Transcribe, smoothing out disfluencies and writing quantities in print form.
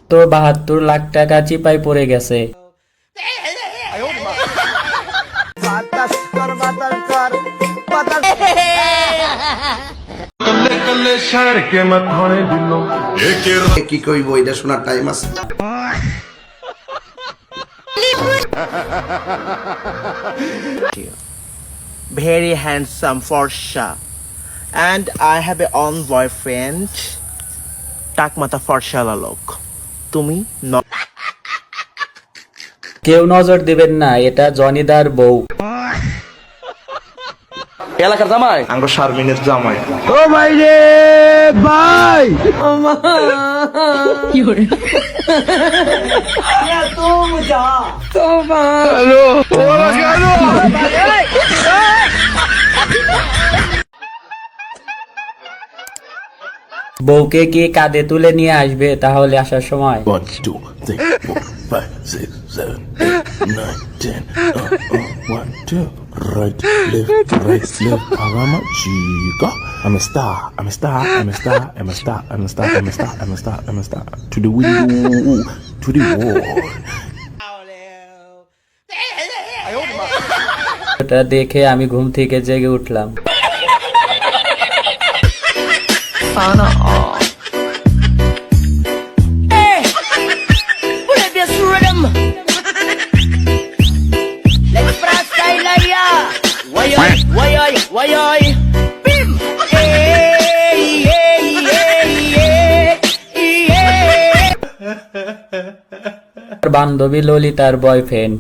তো 72 লাখ টাকা চিপায় পড়ে গেছে। কি কইব এটা শোনার টাইম আছে? Very handsome Forsha, and I have a own boyfriend. Takmata Forsha Lalok. Tumi no. কেউ নজর দিবেন না, এটা জনিদার বউ। এলাকার জামাই আঙ্গ শারমিনের জামাই। ও ভাই রে ভাই, কি করে বউকে কি কাঁধে তুলে নিয়ে আসবে তাহলে আসার সময়? 1, 2, 3, 4, 5, 6, 7, 8, 9, 10. 1, 2. Right, left, Parama, chica. I'm a star. I'm a star. I'm a star. I'm a star. I'm a star. I'm a star. I'm a star. I'm a star. To the window, to the wall. এটা দেখে আমি ঘুম থেকে জেগে উঠলাম। বান্ধবী ললিতার boyfriend.